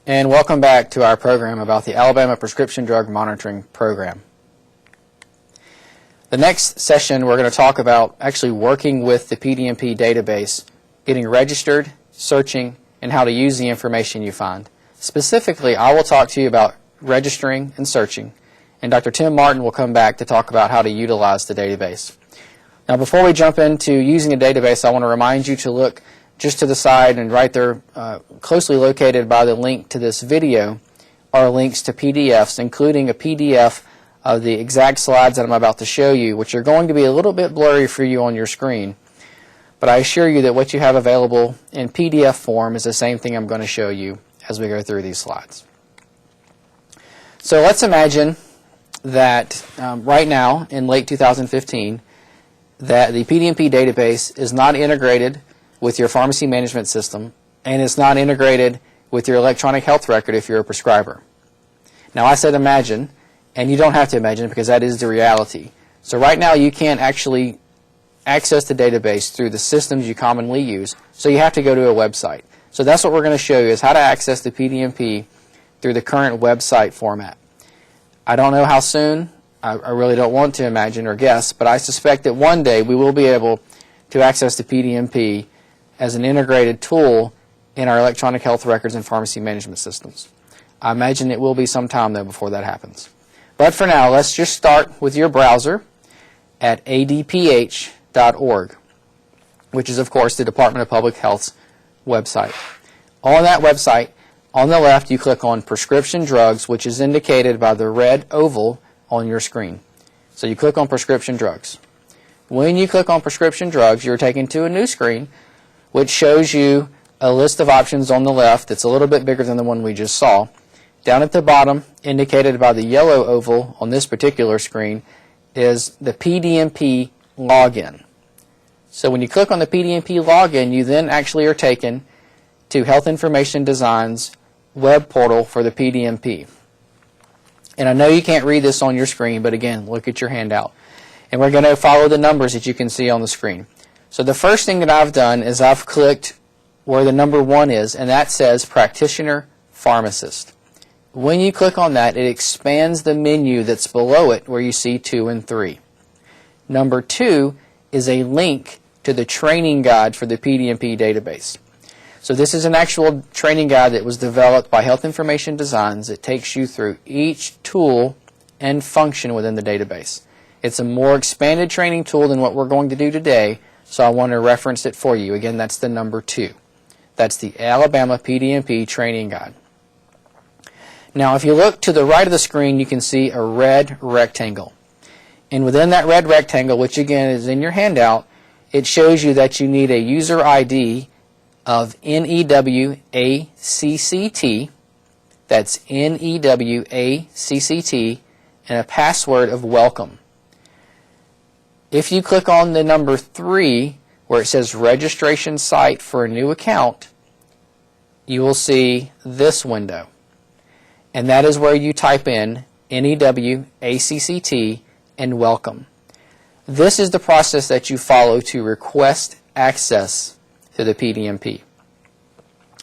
and welcome back to our program about the Alabama Prescription Drug Monitoring Program. The next session we're going to talk about actually working with the PDMP database, getting registered, searching, and how to use the information you find. Specifically, I will talk to you about registering and searching, and Dr. Tim Martin will come back to talk about how to utilize the database. Now, before we jump into using the database, I want to remind you to look just to the side and right there, closely located by the link to this video, are links to PDFs, including a PDF of the exact slides that I'm about to show you, which are going to be a little bit blurry for you on your screen. But I assure you that what you have available in PDF form is the same thing I'm going to show you as we go through these slides. So let's imagine that right now, in late 2015, that the PDMP database is not integrated with your pharmacy management system, and it's not integrated with your electronic health record if you're a prescriber. Now, I said imagine, and you don't have to imagine because that is the reality. So right now you can't actually access the database through the systems you commonly use, so you have to go to a website. So that's what we're going to show you, is how to access the PDMP through the current website format. I don't know how soon, I really don't want to imagine or guess, but I suspect that one day we will be able to access the PDMP as an integrated tool in our electronic health records and pharmacy management systems. I imagine it will be some time, though, before that happens. But for now, let's just start with your browser at adph.org, which is, of course, the Department of Public Health's website. On that website, on the left, you click on Prescription Drugs, which is indicated by the red oval on your screen. So you click on Prescription Drugs. When you click on Prescription Drugs, you're taken to a new screen which shows you a list of options on the left that's a little bit bigger than the one we just saw. Down at the bottom, indicated by the yellow oval on this particular screen, is the PDMP login. So when you click on the PDMP login, you then actually are taken to Health Information Design's web portal for the PDMP. And I know you can't read this on your screen, but again, look at your handout. And we're going to follow the numbers that you can see on the screen. So the first thing that I've done is I've clicked where the number 1 is, and that says Practitioner Pharmacist. When you click on that, it expands the menu that's below it where you see 2 and 3. Number 2 is a link to the training guide for the PDMP database. So this is an actual training guide that was developed by Health Information Designs. It takes you through each tool and function within the database. It's a more expanded training tool than what we're going to do today, so I want to reference it for you. Again, that's the number 2. That's the Alabama PDMP Training Guide. Now, if you look to the right of the screen, you can see a red rectangle. And within that red rectangle, which again is in your handout, it shows you that you need a user ID of NEWACCT, that's NEWACCT, and a password of welcome. If you click on the number 3, where it says registration site for a new account, you will see this window. And that is where you type in NEWACCT and welcome. This is the process that you follow to request access to the PDMP.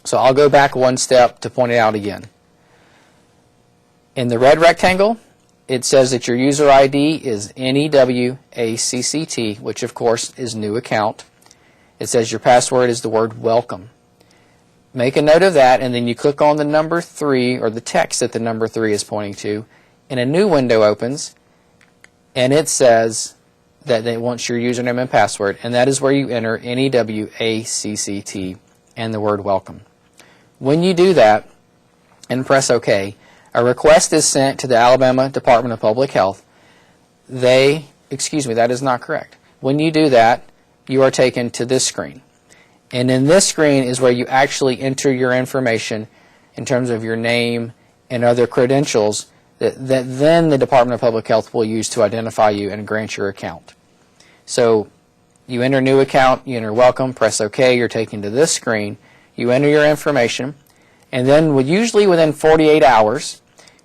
So I'll go back one step to point it out again. In the red rectangle, it says that your user ID is NEWACCT, which of course is new account. It says your password is the word welcome. Make a note of that, and then you click on the number 3, or the text that the number 3 is pointing to, and a new window opens, and it says that it wants your username and password, and that is where you enter NEWACCT and the word welcome. When you do that and press OK, a request is sent to the Alabama Department of Public Health. That is not correct. When you do that, you are taken to this screen. And in this screen is where you actually enter your information in terms of your name and other credentials that then the Department of Public Health will use to identify you and grant your account. So you enter new account, you enter welcome, press OK, you're taken to this screen, you enter your information, and then usually within 48 hours,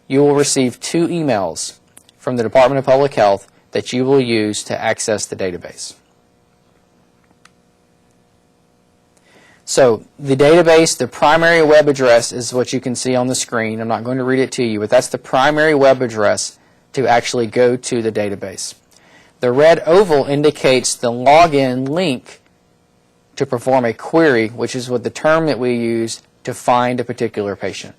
you will receive 2 emails from the Department of Public Health that you will use to access the database. So the database, the primary web address is what you can see on the screen. I'm not going to read it to you, but that's the primary web address to actually go to the database. The red oval indicates the login link to perform a query, which is what the term that we use to find a particular patient.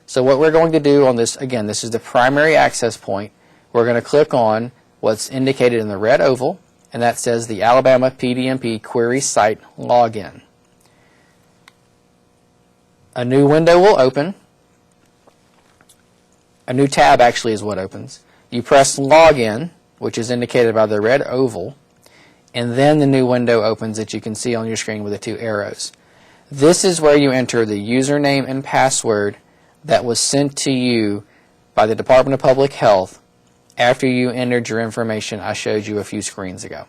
So what we're going to do on this, again, this is the primary access point. We're going to click on what's indicated in the red oval, and that says the Alabama PDMP Query Site Login. A new window will open. A new tab actually is what opens. You press Login, which is indicated by the red oval, and then the new window opens that you can see on your screen with the two arrows. This is where you enter the username and password that was sent to you by the Department of Public Health after you entered your information I showed you a few screens ago.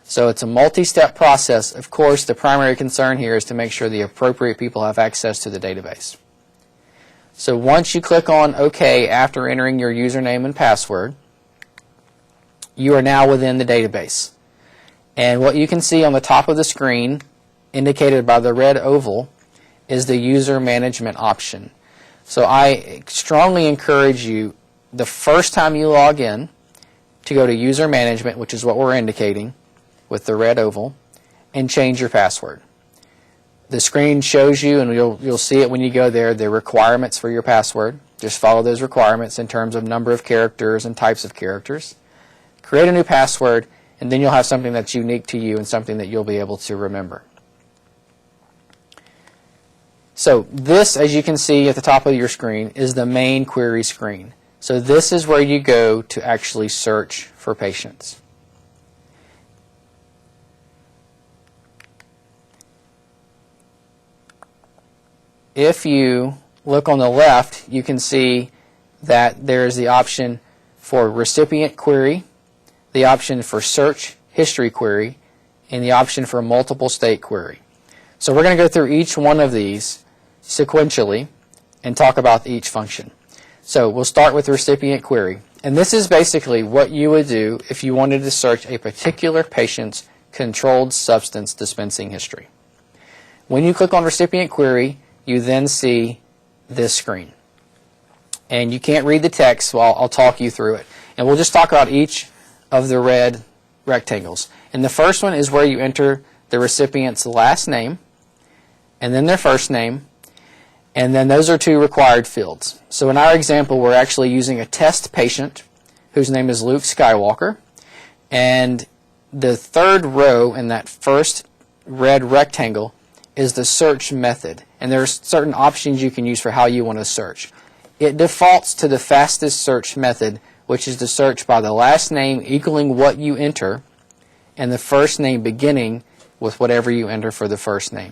So it's a multi-step process. Of course, the primary concern here is to make sure the appropriate people have access to the database. So once you click on OK after entering your username and password, you are now within the database. And what you can see on the top of the screen, indicated by the red oval, is the user management option. So I strongly encourage you, the first time you log in, to go to user management, which is what we're indicating with the red oval, and change your password. The screen shows you, and you'll see it when you go there, the requirements for your password. Just follow those requirements in terms of number of characters and types of characters. Create a new password, and then you'll have something that's unique to you and something that you'll be able to remember. So this, as you can see at the top of your screen, is the main query screen. So this is where you go to actually search for patients. If you look on the left, you can see that there's the option for recipient query, the option for search history query, and the option for multiple state query. So we're going to go through each one of these sequentially and talk about each function. So we'll start with recipient query. And this is basically what you would do if you wanted to search a particular patient's controlled substance dispensing history. When you click on recipient query, you then see this screen. And you can't read the text, so I'll talk you through it. And we'll just talk about each of the red rectangles. And the first one is where you enter the recipient's last name, and then their first name, and then those are two required fields. So in our example, we're actually using a test patient whose name is Luke Skywalker. And the third row in that first red rectangle is the search method. And there's certain options you can use for how you want to search. It defaults to the fastest search method, which is to search by the last name equaling what you enter and the first name beginning with whatever you enter for the first name.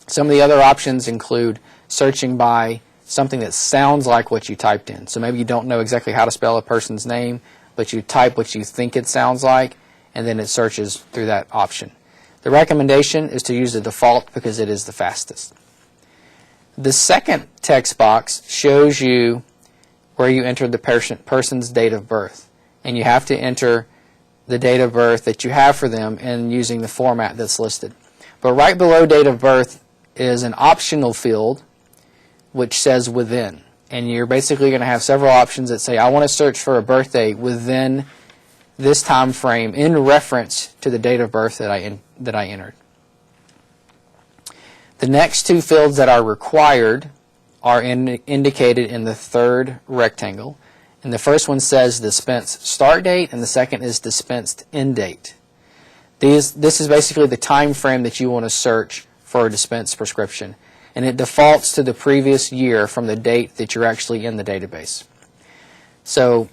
Some of the other options include searching by something that sounds like what you typed in. So maybe you don't know exactly how to spell a person's name, but you type what you think it sounds like, and then it searches through that option. The recommendation is to use the default because it is the fastest. The second text box shows you where you enter the person's date of birth. And you have to enter the date of birth that you have for them and using the format that's listed. But right below date of birth is an optional field which says within. And you're basically going to have several options that say, I want to search for a birthday within this time frame in reference to the date of birth that I entered. The next two fields that are required are indicated in the third rectangle. And the first one says dispense start date, and the second is dispensed end date. This is basically the time frame that you want to search for a dispensed prescription. And it defaults to the previous year from the date that you're actually in the database. So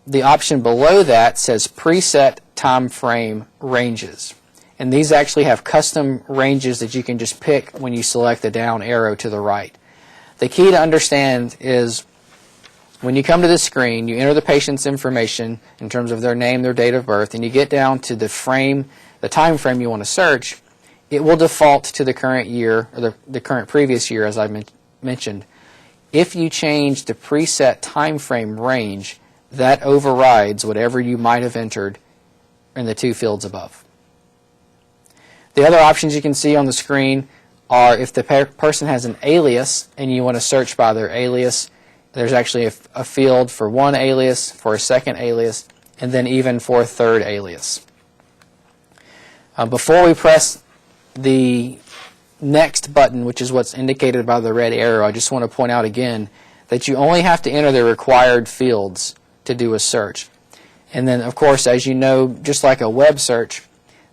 the option below that says preset time frame ranges. And these actually have custom ranges that you can just pick when you select the down arrow to the right. The key to understand is when you come to this screen, you enter the patient's information in terms of their name, their date of birth, and you get down to the time frame you want to search, it will default to the current year, or the current previous year, as I mentioned. If you change the preset time frame range, that overrides whatever you might have entered in the two fields above. The other options you can see on the screen are if the person has an alias and you want to search by their alias. There's actually a field for one alias, for a second alias, and then even for a third alias. Before we press the next button, which is what's indicated by the red arrow, I just want to point out again that you only have to enter the required fields to do a search. And then, of course, as you know, just like a web search,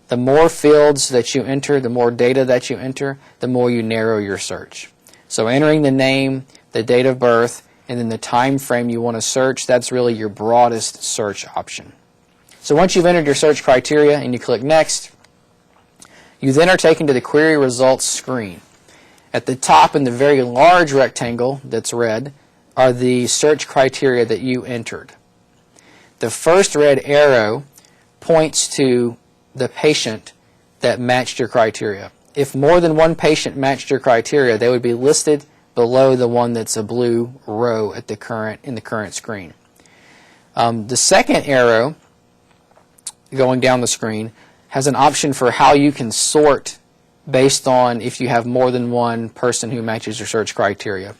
the more fields that you enter, the more data that you enter, the more you narrow your search. So entering the name, the date of birth, and then the time frame you want to search, that's really your broadest search option. So once you've entered your search criteria and you click Next, you then are taken to the Query Results screen. At the top in the very large rectangle that's red are the search criteria that you entered. The first red arrow points to the patient that matched your criteria. If more than one patient matched your criteria, they would be listed below the one that's a blue row at in the current screen. The second arrow going down the screen has an option for how you can sort based on if you have more than one person who matches your search criteria.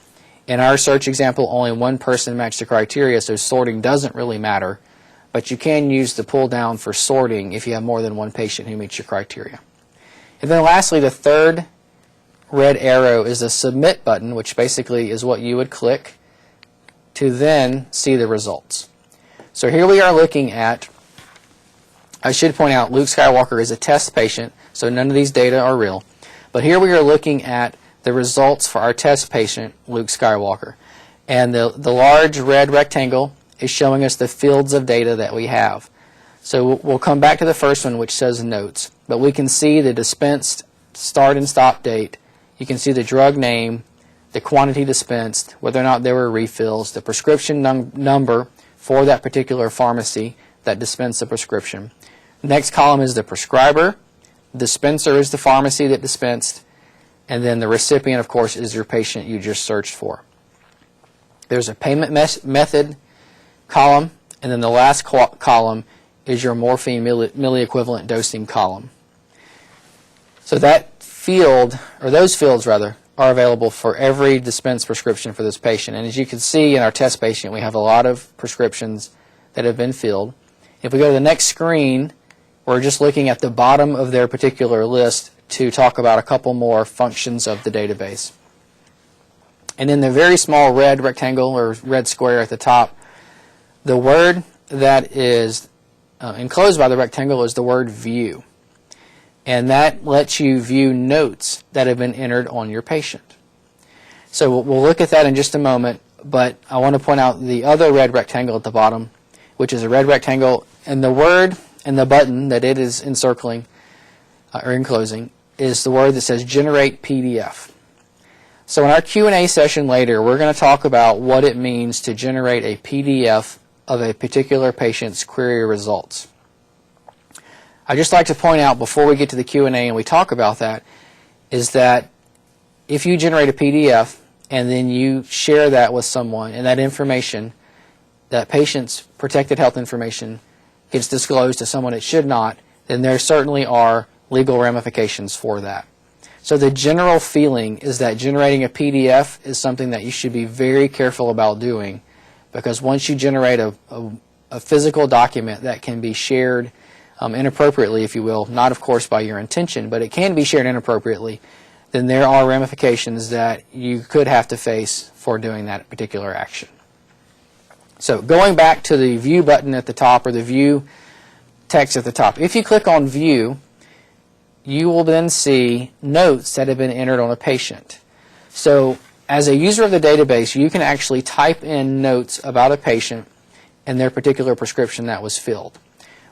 In our search example, only one person matched the criteria, so sorting doesn't really matter, but you can use the pull down for sorting if you have more than one patient who meets your criteria. And then lastly, the third red arrow is the Submit button, which basically is what you would click to then see the results. So here we are looking at, I should point out, Luke Skywalker is a test patient, so none of these data are real. But here we are looking at the results for our test patient, Luke Skywalker. And the large red rectangle is showing us the fields of data that we have. So we'll come back to the first one, which says Notes. But we can see the dispensed start and stop date. You can see the drug name, the quantity dispensed, whether or not there were refills, the prescription number for that particular pharmacy that dispensed the prescription. The next column is the prescriber. The dispenser is the pharmacy that dispensed. And then the recipient, of course, is your patient you just searched for. There's a payment method column, and then the last column is your morphine milliequivalent dosing column. So that field, or those fields rather, are available for every dispensed prescription for this patient. And as you can see in our test patient, we have a lot of prescriptions that have been filled. If we go to the next screen, we're just looking at the bottom of their particular list to talk about a couple more functions of the database. And in the very small red rectangle or red square at the top, the word that is enclosed by the rectangle is the word View. And that lets you view notes that have been entered on your patient. So we'll look at that in just a moment, but I want to point out the other red rectangle at the bottom, which is a red rectangle, and the word and the button that it is encircling or enclosing is the word that says Generate PDF. So in our Q&A session later, we're going to talk about what it means to generate a PDF of a particular patient's query results. I'd just like to point out before we get to the Q&A and we talk about that, is that if you generate a PDF and then you share that with someone and that information, that patient's protected health information gets disclosed to someone it should not, then there certainly are legal ramifications for that. So the general feeling is that generating a PDF is something that you should be very careful about doing, because once you generate a physical document that can be shared inappropriately, if you will, not of course by your intention, but it can be shared inappropriately, then there are ramifications that you could have to face for doing that particular action. So going back to the View button at the top, or the View text at the top, if you click on View, you will then see notes that have been entered on a patient. So as a user of the database, you can actually type in notes about a patient and their particular prescription that was filled.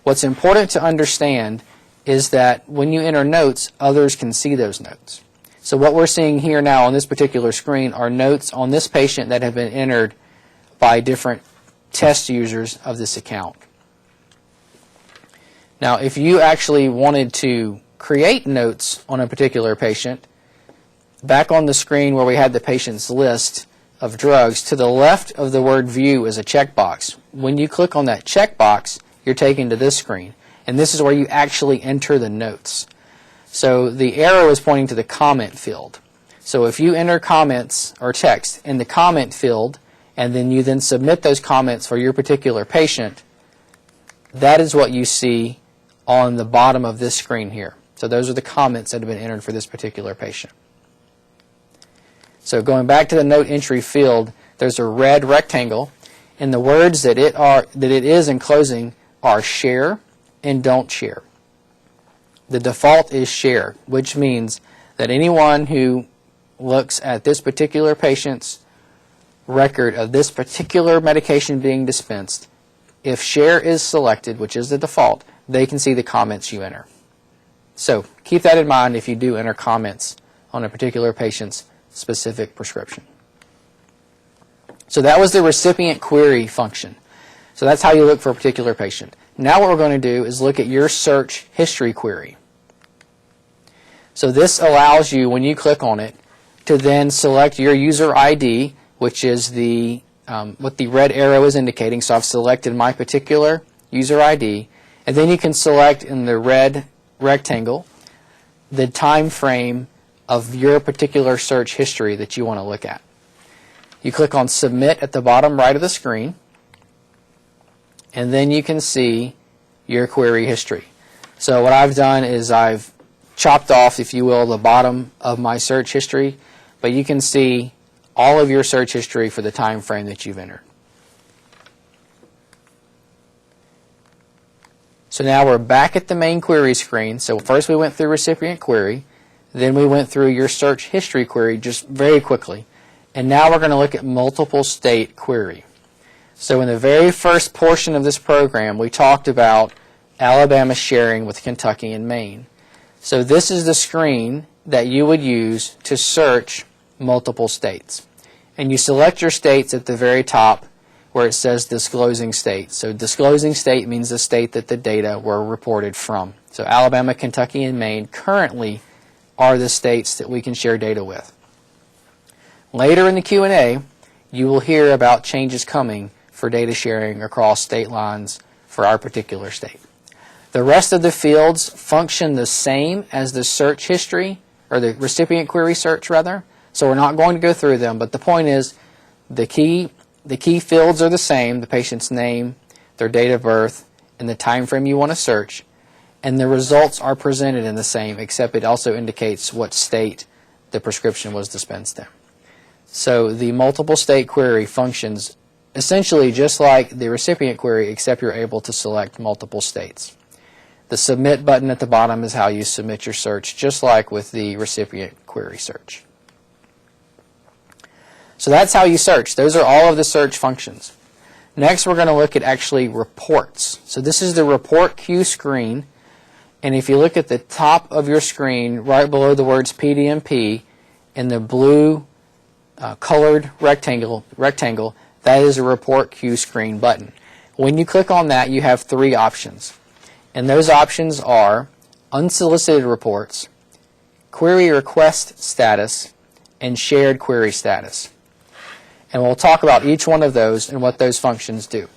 What's important to understand is that when you enter notes, others can see those notes. So what we're seeing here now on this particular screen are notes on this patient that have been entered by different test users of this account. Now, if you actually wanted to create notes on a particular patient, back on the screen where we had the patient's list of drugs, to the left of the word View is a checkbox. When you click on that checkbox, you're taken to this screen, and this is where you actually enter the notes. So the arrow is pointing to the comment field. So if you enter comments or text in the comment field, and then you then submit those comments for your particular patient, that is what you see on the bottom of this screen here. So those are the comments that have been entered for this particular patient. So going back to the note entry field, there's a red rectangle, and the words that it is enclosing are share and don't share. The default is share, which means that anyone who looks at this particular patient's record of this particular medication being dispensed, if share is selected, which is the default, they can see the comments you enter. So keep that in mind if you do enter comments on a particular patient's specific prescription. So that was the recipient query function. So that's how you look for a particular patient. Now what we're going to do is look at your search history query. So this allows you, when you click on it, to then select your user ID, which is the what the red arrow is indicating. So I've selected my particular user ID, and then you can select in the red rectangle the time frame of your particular search history that you want to look at. You click on Submit at the bottom right of the screen, and then you can see your query history. So what I've done is I've chopped off, if you will, the bottom of my search history, but you can see all of your search history for the time frame that you've entered. So now we're back at the main query screen. So first we went through recipient query, then we went through your search history query just very quickly, and now we're going to look at multiple state query. So in the very first portion of this program, we talked about Alabama sharing with Kentucky and Maine. So this is the screen that you would use to search multiple states. And you select your states at the very top where it says disclosing state. So disclosing state means the state that the data were reported from. So Alabama, Kentucky, and Maine currently are the states that we can share data with. Later in the Q&A, you will hear about changes coming for data sharing across state lines for our particular state. The rest of the fields function the same as the search history, or the recipient query search rather. So we're not going to go through them, but the point is the key fields are the same: the patient's name, their date of birth, and the time frame you want to search. And the results are presented in the same, except it also indicates what state the prescription was dispensed in. So the multiple state query functions essentially just like the recipient query, except you're able to select multiple states. The submit button at the bottom is how you submit your search, just like with the recipient query search. So that's how you search. Those are all of the search functions. Next, we're going to look at actually reports. So this is the report queue screen. And if you look at the top of your screen, right below the words PDMP, in the blue colored rectangle, that is a report queue screen button. When you click on that, you have three options. And those options are unsolicited reports, query request status, and shared query status. And we'll talk about each one of those and what those functions do.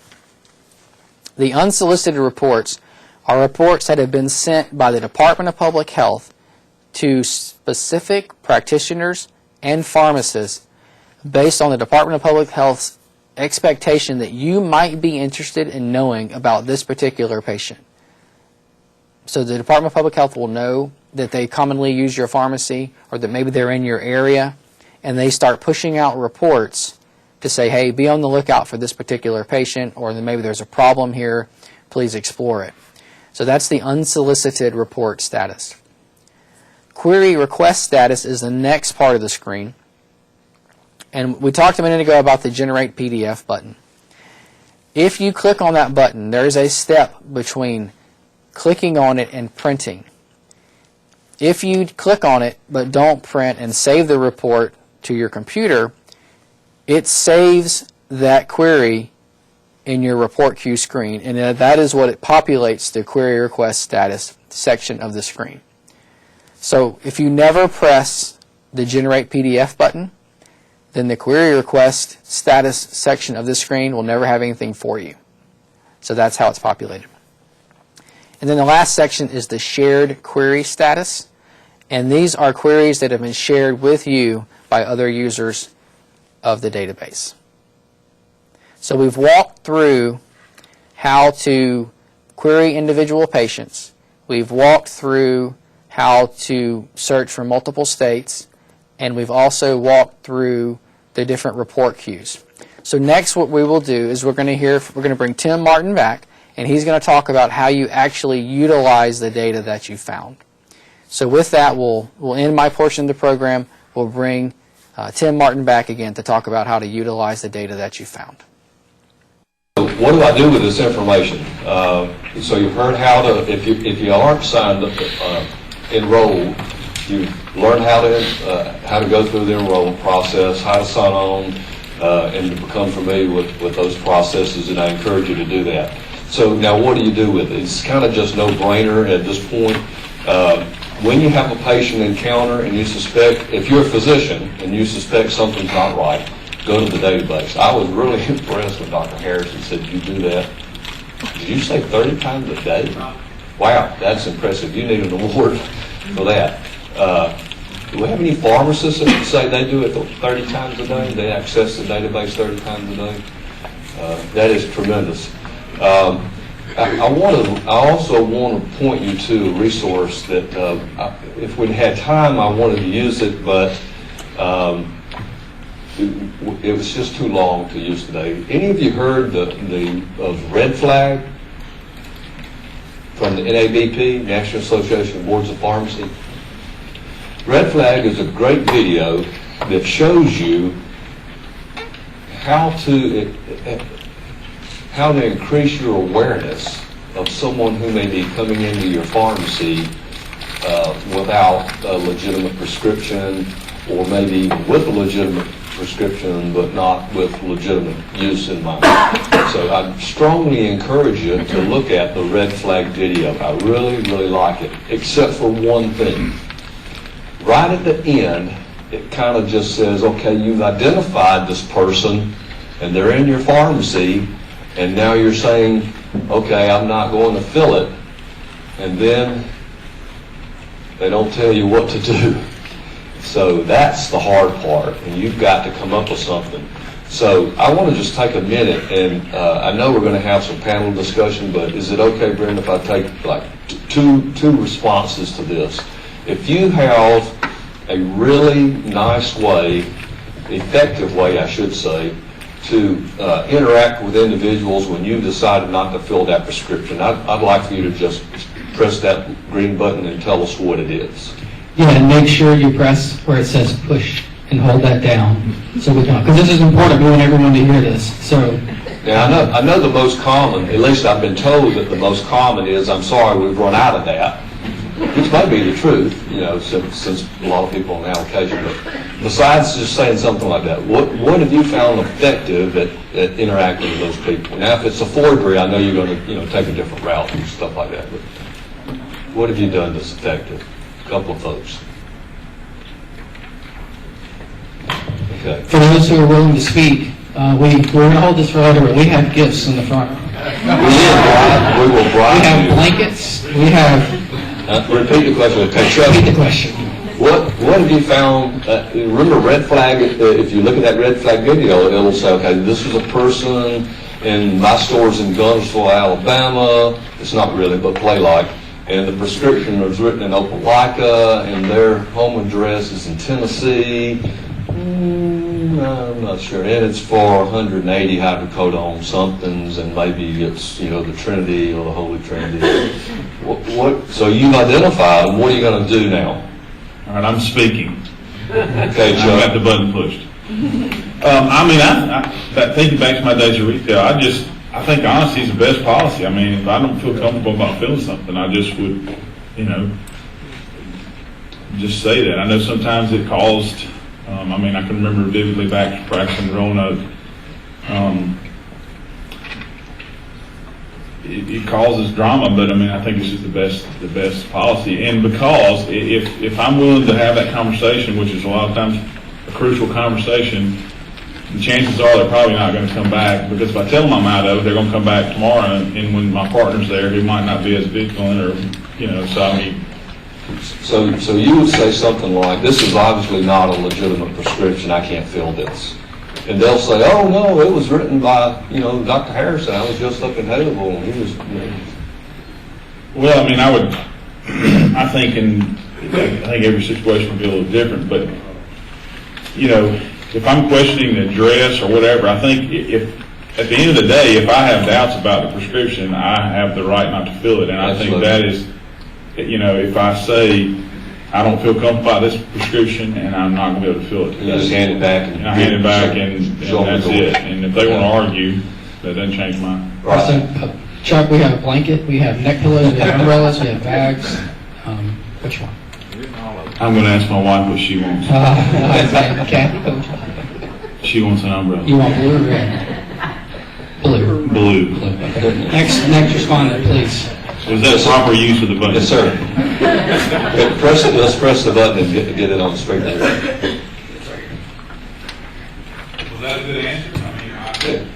The unsolicited reports are reports that have been sent by the Department of Public Health to specific practitioners and pharmacists based on the Department of Public Health's expectation that you might be interested in knowing about this particular patient. So the Department of Public Health will know that they commonly use your pharmacy, or that maybe they're in your area, and they start pushing out reports to say, hey, be on the lookout for this particular patient, or then maybe there's a problem here, please explore it. So that's the unsolicited report status. Query request status is the next part of the screen. And we talked a minute ago about the Generate PDF button. If you click on that button, there's a step between clicking on it and printing. If you click on it but don't print and save the report to your computer, it saves that query in your report queue screen, and that is what it populates the query request status section of the screen. So if you never press the Generate PDF button, then the query request status section of the screen will never have anything for you. So that's how it's populated. And then the last section is the shared query status. And these are queries that have been shared with you by other users of the database. So we've walked through how to query individual patients. We've walked through how to search for multiple states, and we've also walked through the different report queues. So next what we will do is we're going to bring Tim Martin back, and he's going to talk about how you actually utilize the data that you found. So with that, we'll end my portion of the program. We'll bring Tim Martin back again to talk about how to utilize the data that you found. What do I do with this information? So you've heard how to, if you aren't signed up, enrolled, you've learned how to go through the enrollment process, how to sign on, and to become familiar with those processes, and I encourage you to do that. So now what do you do with it? It's kind of just no-brainer at this point. When you have a patient encounter and you suspect, if you're a physician and you suspect something's not right, go to the database. I was really impressed when Dr. Harrison said, "You do that." Did you say 30 times a day? Wow, that's impressive. You need an award for that. Do we have any pharmacists that say they do it 30 times a day? They access the database 30 times a day? That is tremendous. I also want to point you to a resource that, if we had time, I wanted to use it, but it was just too long to use today. Any of you heard of Red Flag from the NABP, National Association of Boards of Pharmacy? Red Flag is a great video that shows you how to increase your awareness of someone who may be coming into your pharmacy without a legitimate prescription, or maybe with a legitimate prescription but not with legitimate use in mind. So I strongly encourage you to look at the Red Flag video. I really, really like it, except for one thing. Right at the end, it kind of just says, okay, you've identified this person and they're in your pharmacy, and now you're saying, okay, I'm not going to fill it, and then they don't tell you what to do. So that's the hard part, and you've got to come up with something. So I want to just take a minute, and I know we're going to have some panel discussion, but is it okay, Brenda, if I take like two responses to this? If you have a really nice way, effective way, I should say, to interact with individuals when you've decided not to fill that prescription, I'd like for you to just press that green button and tell us what it is. Yeah, and make sure you press where it says push and hold that down, so we can, because this is important. We want everyone to hear this. So now I know the most common, at least I've been told that the most common is, "I'm sorry, we've run out of that," which may be the truth, since a lot of people on allocation. But besides just saying something like that, what have you found effective at interacting with those people? Now, if it's a forgery, I know you're going to take a different route and stuff like that. But what have you done that's effective? A couple of folks. Okay. for those who are willing to speak, we're going to hold this for later, but we have gifts in the front. We will bribe We have you. blankets. We have. Repeat the question. Okay, Chuck. Repeat the question. What have you found? Remember Red Flag, if you look at that Red Flag video, it'll say, okay, this is a person in my store's in Gunnersville, Alabama. It's not really, but play like. And the prescription was written in Opelika, and their home address is in Tennessee. I'm not sure. And it's for 180 hydrocodone somethings, and maybe it's, the Trinity or the Holy Trinity. So you've identified them. What are you going to do now? All right, I'm speaking. Okay, I Chuck. got the button pushed. Thinking back to my days of retail, I think honesty is the best policy. I mean, if I don't feel comfortable about feeling something, I just would, just say that. I know sometimes it caused, I can remember vividly back to practicing Roanoke, it causes drama, but I think it's just the best policy. And because if I'm willing to have that conversation, which is a lot of times a crucial conversation, the chances are they're probably not going to come back, because if I tell them I'm out of it, they're going to come back tomorrow, and when my partner's there, who might not be as vigilant, or so So you would say something like, this is obviously not a legitimate prescription, I can't fill this. And they'll say, oh, no, it was written by, Dr. Harrison, I was just up in Haleyville, and he was, Well, I mean, I think every situation would be a little different, but, if I'm questioning the address or whatever, I think if, at the end of the day, if I have doubts about the prescription, I have the right not to fill it, and I think that is, if I say, I don't feel comfortable by this prescription, and I'm not going to be able to fill it. you just hand it back. And I hand it back, and that's it. And if they want to argue, that doesn't change mine. So, Chuck, we have a blanket, we have neck pillows, we have umbrellas, we have bags. Which one? I'm going to ask my wife what she wants. Kathy, She wants an umbrella. you want blue or red? Blue. Blue. Okay. Next respondent, please. Was that proper use of the button? Yes, sir. Let's press the button and get it on the straight line. Was that a good answer? I mean,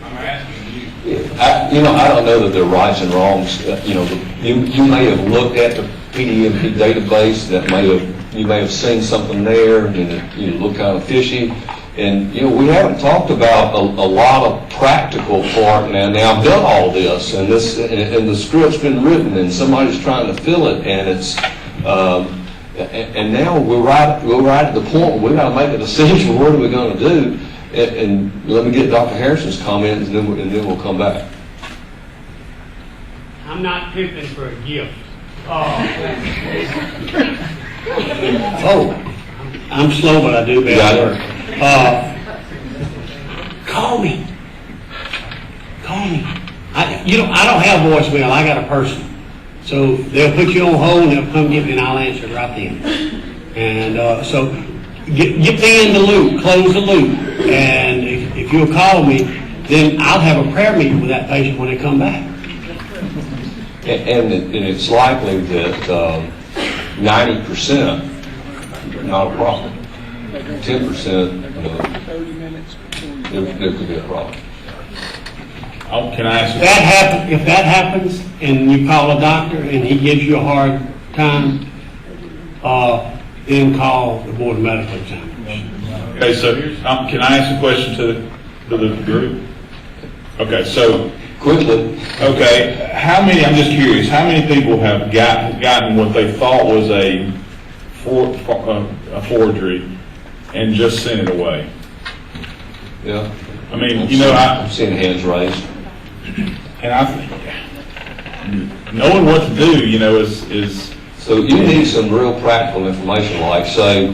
I'm asking you. I don't know that they're rights and wrongs. You may have looked at the PDMP database, you may have seen something there, and it looked kind of fishy. And, we haven't talked about a lot of practical part now. Now, I've done all this, and the script's been written, and somebody's trying to fill it, and it's, and now we're right at the point where we got to make a decision. What are we going to do? And let me get Dr. Harrison's comments, and then we'll come back. I'm not pimping for a gift. I'm slow, but I do bad work. Call me. I don't have voicemail. I got a person. So they'll put you on hold and they'll come get me and I'll answer it right then. And so get me in the loop, close the loop. And if you'll call me, then I'll have a prayer meeting with that patient when they come back. And it's likely that 90% not a problem. 10%, there could be a problem. Can I ask? If that happens, and you call a doctor and he gives you a hard time, then call the Board of Medical Examination. Okay, so can I ask a question to the group? Okay, so Quickly. Okay, I'm just curious, how many people have gotten what they thought was a forgery and just sent it away? Yeah. I mean, I'm seeing hands raised. And knowing what to do, is. So you need some real practical information, like say,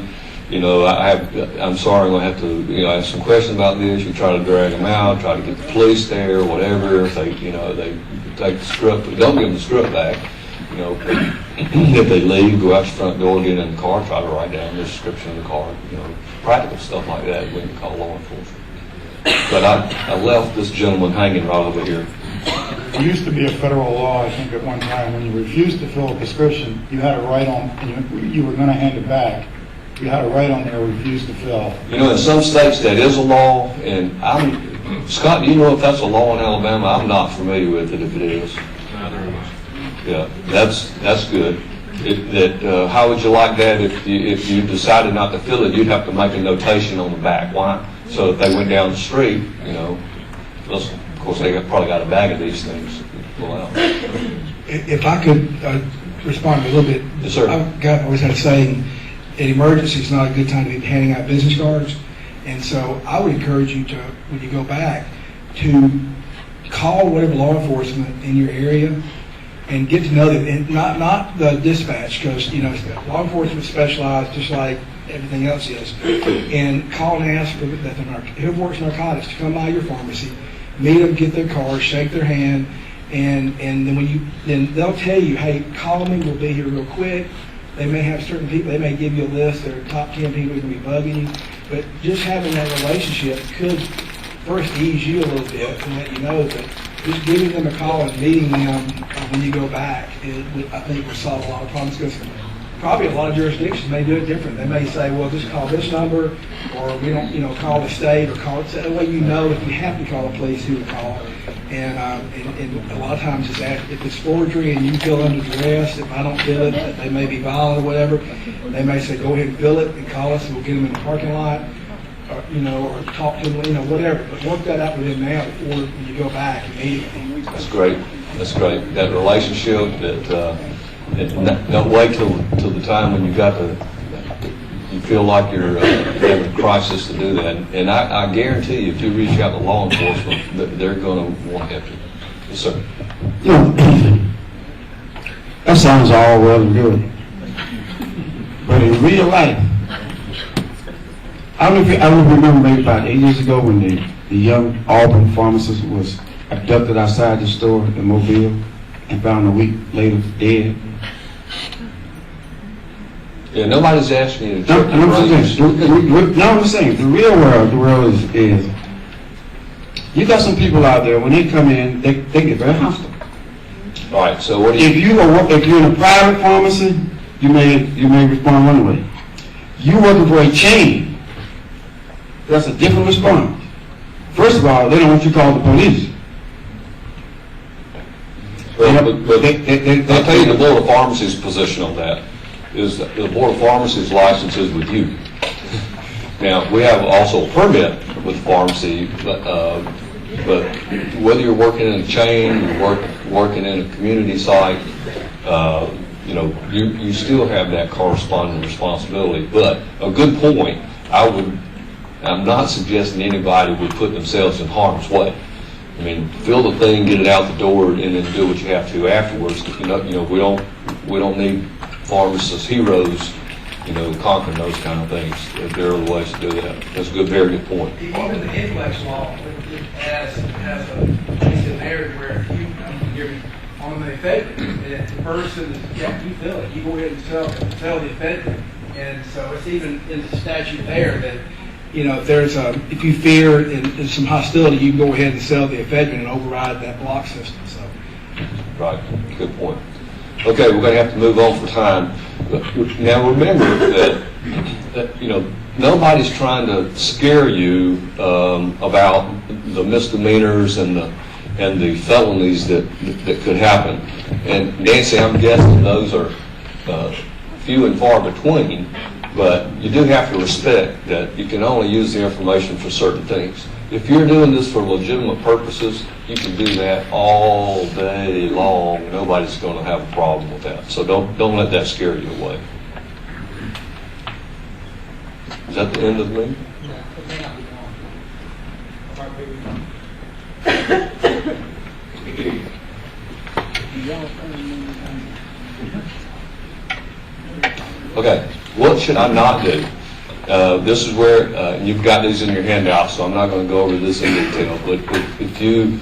I'm sorry, I'm going to have to, ask some questions about this. You try to drag them out, try to get the police there, whatever. If they, they take the script, don't give them the script back. If they leave, go out your front door, get in the car, try to write down the description of the car. Practical stuff like that, we can call law enforcement. But I left this gentleman hanging right over here. It used to be a federal law, I think, at one time, when you refused to fill a prescription, you had a right on, you were going to hand it back. You had a right on there, refuse to fill. In some states that is a law, and Scott, do you know if that's a law in Alabama? I'm not familiar with it if it is. Yeah, that's good. How would you like that if you decided not to fill it? You'd have to make a notation on the back. Why? So if they went down the street, listen, of course they probably got a bag of these things. Pull out. If I could respond a little bit. Yes, sir. I've always had a saying, an emergency is not a good time to be handing out business cards. And so I would encourage you to, when you go back, to call whatever law enforcement in your area and get to know them, and not the dispatch, because law enforcement specialized just like everything else is, and call and ask for whoever works narcotics to come by your pharmacy, meet them, get their car, shake their hand, and then they'll tell you, hey, call me, we'll be here real quick. They may have certain people, they may give you a list, their top 10 people who can be bugging you, but just having that relationship could first ease you a little bit and let you know that just giving them a call and meeting them when you go back, I think will solve a lot of problems, because probably a lot of jurisdictions may do it different. They may say, well, just call this number, or we don't, call the state, or call it, so that way if you have to call the police, who to call. And a lot of times if it's forgery and you feel under duress, if I don't fill it, that they may be violent or whatever, they may say, go ahead and fill it and call us and we'll get them in the parking lot, or talk to them, whatever. But work that out with them now before you go back immediately. That's great. That's great. That relationship, don't wait till the time when you feel like you're having a crisis to do that. And I guarantee you, if you reach out to law enforcement, they're going to want to help you. Yes, sir. That sounds all well and good. But in real life, I don't remember maybe about 8 years ago when the young Auburn pharmacist was abducted outside the store in Mobile and found a week later dead. Yeah, nobody's asking you to No, check and your I'm brains. saying, the real world is, you got some people out there, when they come in, they get very hostile. All right, so what do you... If you're in a private pharmacy, you may respond one way. You working for a chain, that's a different response. First of all, they don't want you to call the police. Well, but I'll tell you the Board of Pharmacy's position on that is that the Board of Pharmacy's license is with you. Now, we have also a permit with pharmacy, but whether you're working in a chain, you're working in a community site, you still have that corresponding responsibility. But a good point, I'm not suggesting anybody would put themselves in harm's way. I mean, fill the thing, get it out the door, and then do what you have to afterwards. We don't need pharmacists heroes, conquering those kind of things. There are other ways to do that. That's a very good point. Even the influx law has a place in there where you're on the effective, and the person you fill it, you go ahead and sell the effective. And so it's even in the statute there that, if you fear and there's some hostility, you can go ahead and sell the effective and override that block system. So. Right. Good point. Okay, we're going to have to move on for time. Now remember that nobody's trying to scare you about the misdemeanors and the felonies that could happen. And Nancy, I'm guessing those are few and far between. But you do have to respect that you can only use the information for certain things. If you're doing this for legitimate purposes, you can do that all day long. Nobody's going to have a problem with that. So don't let that scare you away. Is that the end of the meeting? Okay, what should I not do? This is where, you've got these in your handout, so I'm not going to go over this in detail, but if you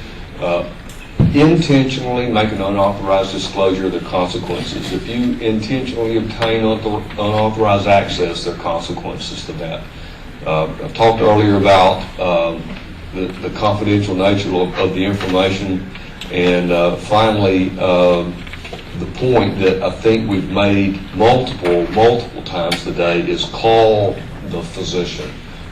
intentionally make an unauthorized disclosure, there are consequences. If you intentionally obtain unauthorized access, there are consequences to that. I talked earlier about the confidential nature of the information, and finally, the point that I think we've made multiple times today is call the physician.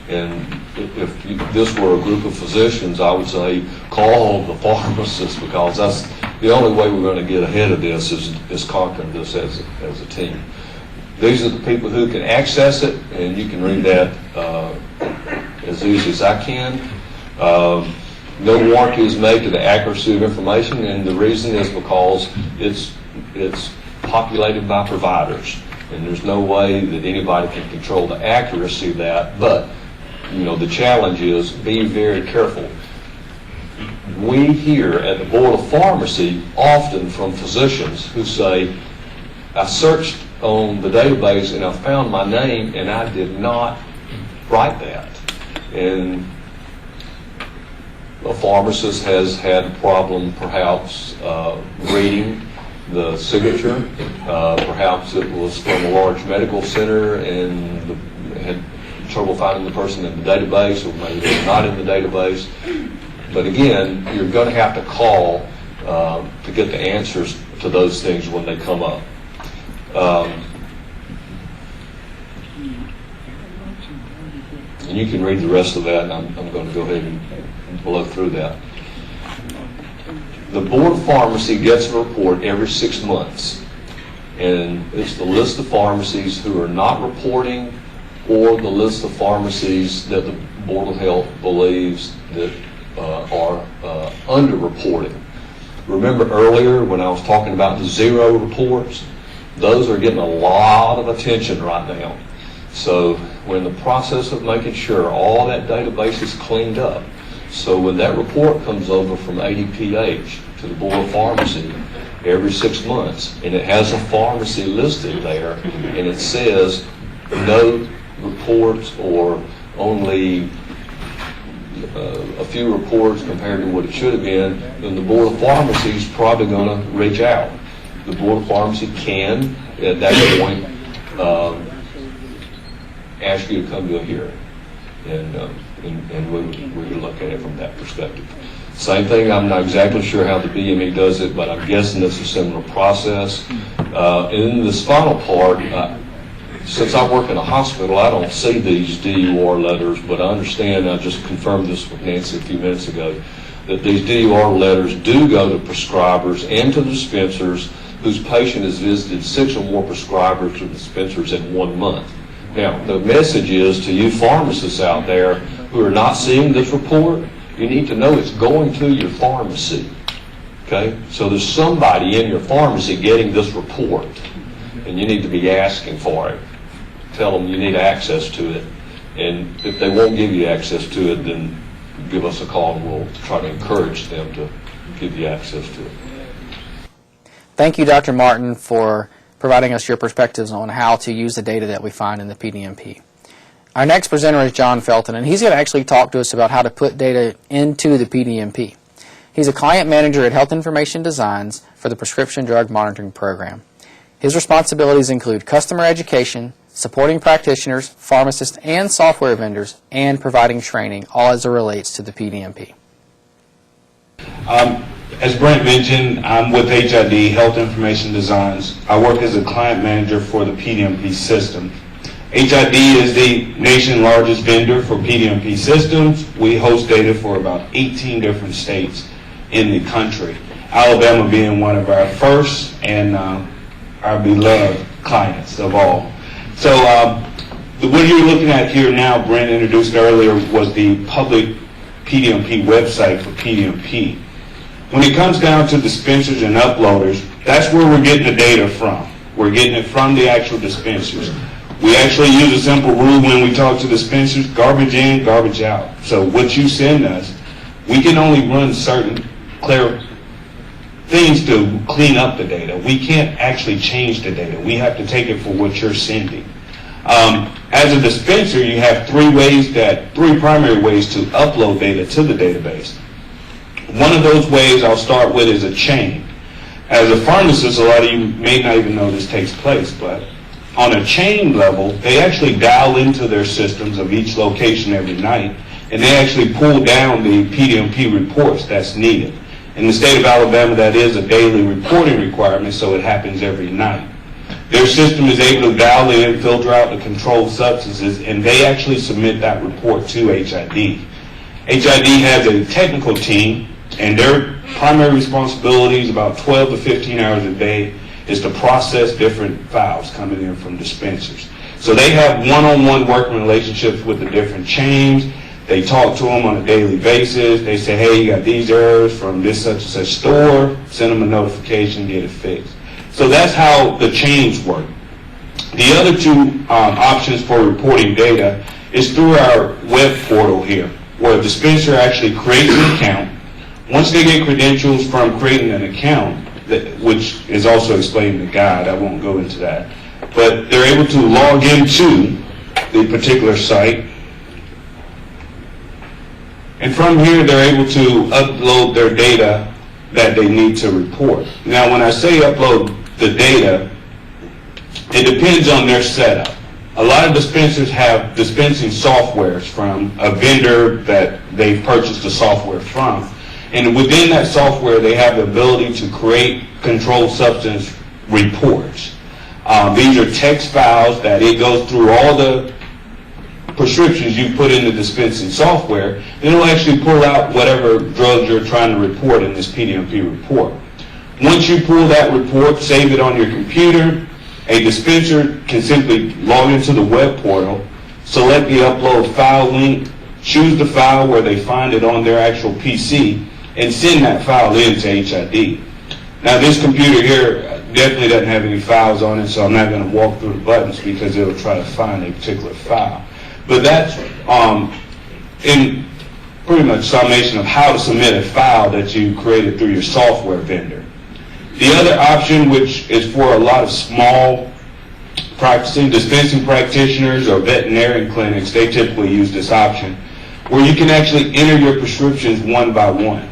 And if this were a group of physicians, I would say call the pharmacist, because that's the only way we're going to get ahead of this is conquering this as a team. These are the people who can access it, and you can read that as easy as I can. No warranty is made to the accuracy of information, and the reason is because it's populated by providers, and there's no way that anybody can control the accuracy of that. But the challenge is be very careful. We hear at the Board of Pharmacy often from physicians who say, I searched on the database and I found my name and I did not write that. And a pharmacist has had a problem perhaps reading the signature. Perhaps it was from a large medical center and had trouble finding the person in the database, or maybe they're not in the database. But again, you're going to have to call to get the answers to those things when they come up. And you can read the rest of that, and I'm going to go ahead and blow through that. The Board of Pharmacy gets a report every 6 months. And it's the list of pharmacies who are not reporting, or the list of pharmacies that the Board of Health believes that are underreporting. Remember earlier when I was talking about the zero reports? Those are getting a lot of attention right now. So we're in the process of making sure all that database is cleaned up. So when that report comes over from ADPH to the Board of Pharmacy every 6 months, and it has a pharmacy listed there, and it says no reports or only a few reports compared to what it should have been, then the Board of Pharmacy is probably going to reach out. The Board of Pharmacy can, at that point, ask you to come to a hearing, and we would look at it from that perspective. Same thing, I'm not exactly sure how the BME does it, but I'm guessing it's a similar process. In this final part, since I work in a hospital, I don't see these DUR letters, but I understand, I just confirmed this with Nancy a few minutes ago, that these DUR letters do go to prescribers and to dispensers whose patient has visited 6 or more prescribers or dispensers in 1 month. Now, the message is to you pharmacists out there who are not seeing this report, you need to know it's going to your pharmacy. Okay? So there's somebody in your pharmacy getting this report, and you need to be asking for it. Tell them you need access to it. And if they won't give you access to it, then give us a call and we'll try to encourage them to give you access to it. Thank you, Dr. Martin, for providing us your perspectives on how to use the data that we find in the PDMP. Our next presenter is John Felton, and he's going to actually talk to us about how to put data into the PDMP. He's a client manager at Health Information Designs for the Prescription Drug Monitoring Program. His responsibilities include customer education, supporting practitioners, pharmacists, and software vendors, and providing training, all as it relates to the PDMP. As Brent mentioned, I'm with HID, Health Information Designs. I work as a client manager for the PDMP system. HID is the nation's largest vendor for PDMP systems. We host data for about 18 different states in the country, Alabama being one of our first and our beloved clients of all. So what you're looking at here now, Brent introduced earlier, was the public PDMP website for PDMP. When it comes down to dispensers and uploaders, that's where we're getting the data from. We're getting it from the actual dispensers. We actually use a simple rule when we talk to dispensers: garbage in, garbage out. So what you send us, we can only run certain clear things to clean up the data. We can't actually change the data. We have to take it for what you're sending. As a dispenser, you have three primary ways to upload data to the database. One of those ways I'll start with is a chain. As a pharmacist, a lot of you may not even know this takes place, but on a chain level, they actually dial into their systems of each location every night, and they actually pull down the PDMP reports that's needed. In the state of Alabama, that is a daily reporting requirement, so it happens every night. Their system is able to dial in, filter out the controlled substances, and they actually submit that report to HID. HID has a technical team, and their primary responsibility is about 12 to 15 hours a day is to process different files coming in from dispensers. So they have one-on-one working relationships with the different chains. They talk to them on a daily basis. They say, hey, you got these errors from this such and such store. Send them a notification, get it fixed. So that's how the chains work. The other two options for reporting data is through our web portal here, where a dispenser actually creates an account. Once they get credentials from creating an account, which is also explained in the guide, I won't go into that, but they're able to log into the particular site, and from here they're able to upload their data that they need to report. Now when I say upload the data, it depends on their setup. A lot of dispensers have dispensing softwares from a vendor that they've purchased the software from. And within that software, they have the ability to create controlled substance reports. These are text files that it goes through all the prescriptions you put in the dispensing software, and it'll actually pull out whatever drugs you're trying to report in this PDMP report. Once you pull that report, save it on your computer, a dispenser can simply log into the web portal, select the upload file link, choose the file where they find it on their actual PC, and send that file in to HID. Now this computer here definitely doesn't have any files on it, so I'm not going to walk through the buttons because it'll try to find a particular file. But that's in pretty much summation of how to submit a file that you created through your software vendor. The other option, which is for a lot of small dispensing practitioners or veterinarian clinics, they typically use this option, where you can actually enter your prescriptions one by one.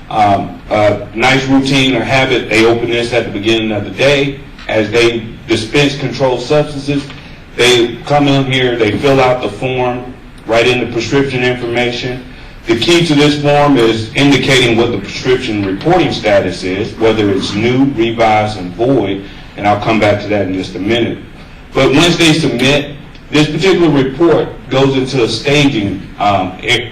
A nice routine or habit, they open this at the beginning of the day. As they dispense controlled substances, they come in here, they fill out the form, write in the prescription information. The key to this form is indicating what the prescription reporting status is, whether it's new, revised, and void, and I'll come back to that in just a minute. But once they submit, this particular report goes into a staging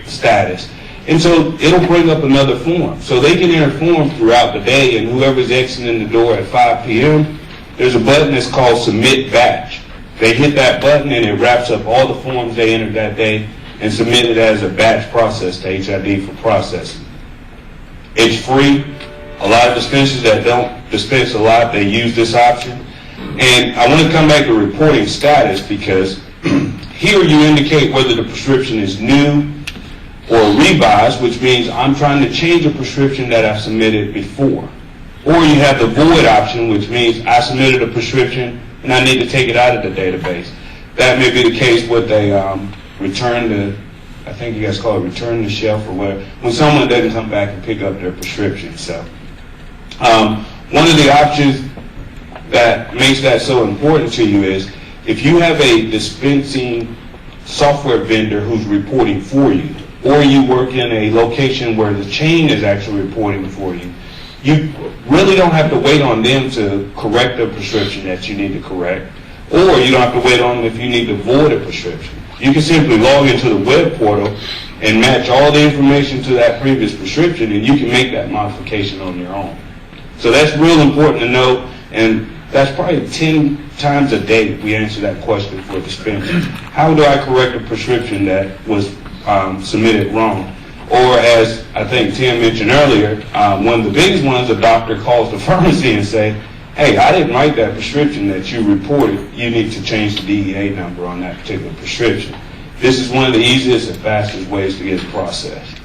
status. And so it'll bring up another form. So they can enter forms throughout the day, and whoever's exiting the door at 5 p.m., there's a button that's called Submit Batch. They hit that button and it wraps up all the forms they entered that day and submit it as a batch process to HID for processing. It's free. A lot of dispensers that don't dispense a lot, they use this option. And I want to come back to reporting status because here you indicate whether the prescription is new or revised, which means I'm trying to change a prescription that I've submitted before. Or you have the void option, which means I submitted a prescription and I need to take it out of the database. That may be the case with a return to, I think you guys call it return to shelf or whatever, when someone doesn't come back and pick up their prescription. So one of the options that makes that so important to you is if you have a dispensing software vendor who's reporting for you, or you work in a location where the chain is actually reporting for you, you really don't have to wait on them to correct a prescription that you need to correct, or you don't have to wait on them if you need to void a prescription. You can simply log into the web portal and match all the information to that previous prescription, and you can make that modification on your own. So that's real important to know, and that's probably 10 times a day we answer that question for a dispenser. How do I correct a prescription that was submitted wrong? Or as I think Tim mentioned earlier, one of the biggest ones, a doctor calls the pharmacy and say, hey, I didn't write that prescription that you reported. You need to change the DEA number on that particular prescription. This is one of the easiest and fastest ways to get it processed.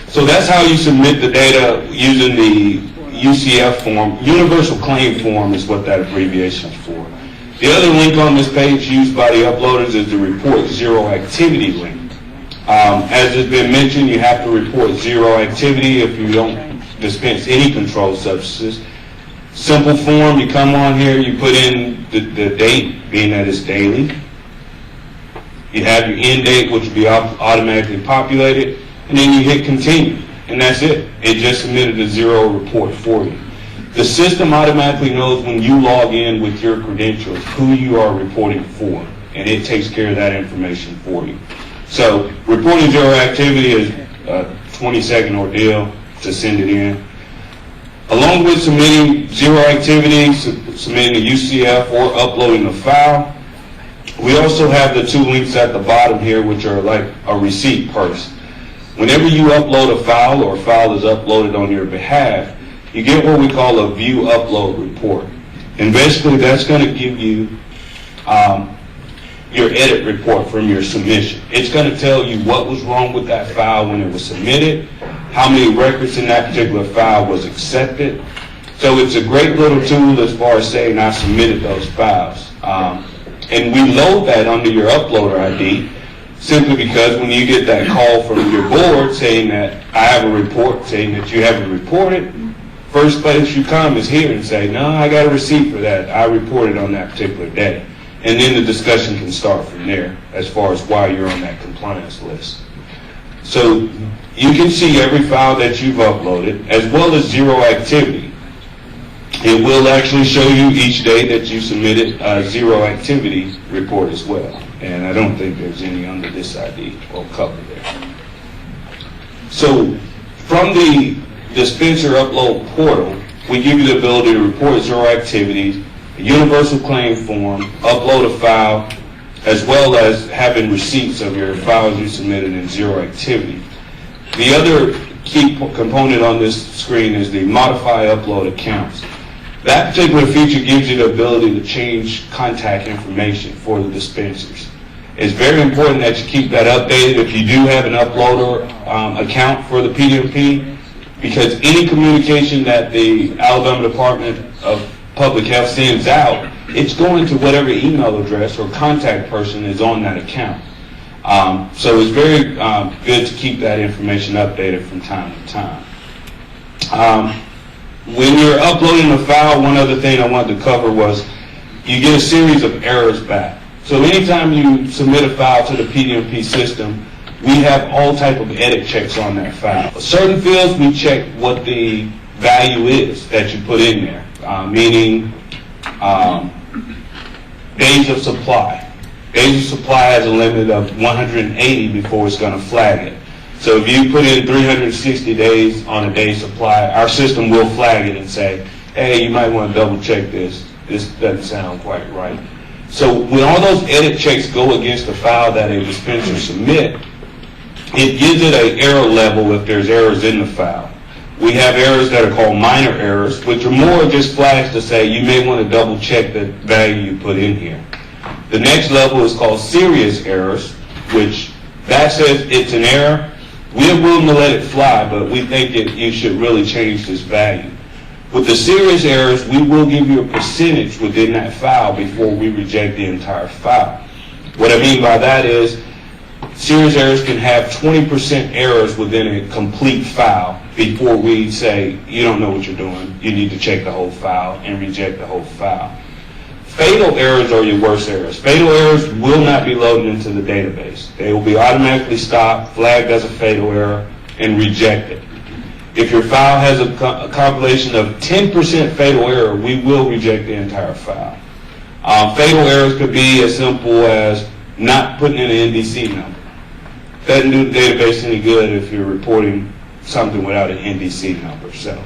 So that's how you submit the data using the UCF form. Universal Claim Form is what that abbreviation is for. The other link on this page used by the uploaders is the Report Zero Activity link. As has been mentioned, you have to report zero activity if you don't dispense any controlled substances. Simple form, you come on here, you put in the date, being that it's daily. You have your end date, which will be automatically populated, and then you hit continue, and that's it. It just submitted a zero report for you. The system automatically knows when you log in with your credentials who you are reporting for, and it takes care of that information for you. So reporting zero activity is a 20-second ordeal to send it in. Along with submitting zero activity, submitting a UCF or uploading a file, we also have the two links at the bottom here, which are like a receipt purse. Whenever you upload a file or a file is uploaded on your behalf, you get what we call a view upload report. And basically that's going to give you your edit report from your submission. It's going to tell you what was wrong with that file when it was submitted, how many records in that particular file was accepted. So it's a great little tool as far as saying I submitted those files. And we load that under your uploader ID simply because when you get that call from your board saying that I have a report saying that you haven't reported, first place you come is here and say, no, I got a receipt for that. I reported on that particular day. And then the discussion can start from there as far as why you're on that compliance list. So you can see every file that you've uploaded as well as zero activity. It will actually show you each day that you submitted a zero activity report as well. and I don't think there's any under this ID or cover there. So from the dispenser upload portal, we give you the ability to report zero activities, a universal claim form, upload a file, as well as having receipts of your files you submitted in zero activity. The other key component on this screen is the modify upload accounts. That particular feature gives you the ability to change contact information for the dispensers. It's very important that you keep that updated if you do have an uploader account for the PDMP, because any communication that the Alabama Department of Public Health sends out, it's going to whatever email address or contact person is on that account. So it's very good to keep that information updated from time to time. When you're uploading a file, one other thing I wanted to cover was you get a series of errors back. So anytime you submit a file to the PDMP system, we have all type of edit checks on that file. Certain fields, we check what the value is that you put in there, meaning days of supply. Days of supply has a limit of 180 before it's going to flag it. So if you put in 360 days on a day's supply, our system will flag it and say, hey, you might want to double check this. This doesn't sound quite right. So when all those edit checks go against the file that a dispenser submit, it gives it an error level if there's errors in the file. We have errors that are called minor errors, which are more just flags to say you may want to double check the value you put in here. The next level is called serious errors, which that says it's an error. We're willing to let it fly, but we think you should really change this value. With the serious errors, we will give you a percentage within that file before we reject the entire file. What I mean by that is serious errors can have 20% errors within a complete file before we say, you don't know what you're doing, you need to check the whole file and reject the whole file. Fatal errors are your worst errors. Fatal errors will not be loaded into the database. They will be automatically stopped, flagged as a fatal error, and rejected. If your file has a compilation of 10% fatal error, we will reject the entire file. Fatal errors could be as simple as not putting in an NDC number. Doesn't do the database any good if you're reporting something without an NDC number. So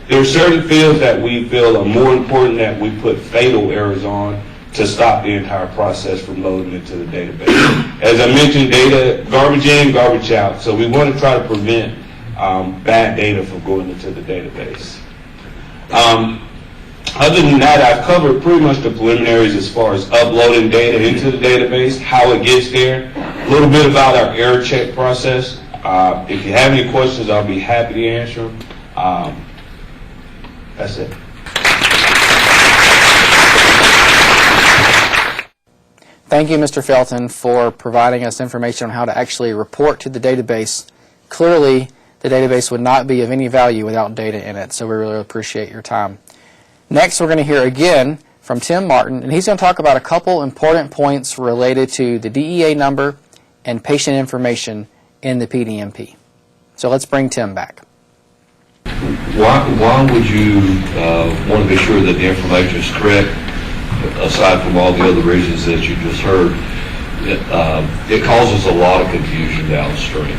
there are certain fields that we feel are more important that we put fatal errors on to stop the entire process from loading into the database. As I mentioned, data, garbage in, garbage out. So we want to try to prevent bad data from going into the database. Other than that, I've covered pretty much the preliminaries as far as uploading data into the database, how it gets there, a little bit about our error check process. If you have any questions, I'll be happy to answer them. That's it. Thank you, Mr. Felton, for providing us information on how to actually report to the database. Clearly, the database would not be of any value without data in it, so we really appreciate your time. Next, we're going to hear again from Tim Martin, and he's going to talk about a couple important points related to the DEA number and patient information in the PDMP. So let's bring Tim back. Why would you want to be sure that the information is correct, aside from all the other reasons that you just heard? It causes a lot of confusion downstream.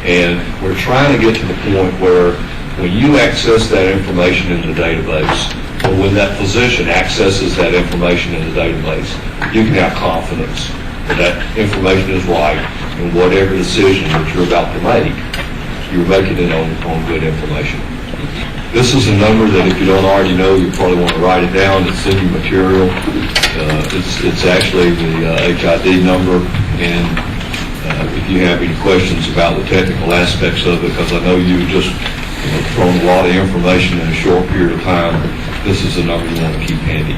And we're trying to get to the point where when you access that information in the database, or when that physician accesses that information in the database, you can have confidence that that information is right, and whatever decision that you're about to make, you're making it on good information. This is a number that if you don't already know, you probably want to write it down. It's in your material. It's actually the HID number, and if you have any questions about the technical aspects of it, because I know you just thrown a lot of information in a short period of time, this is a number you want to keep handy.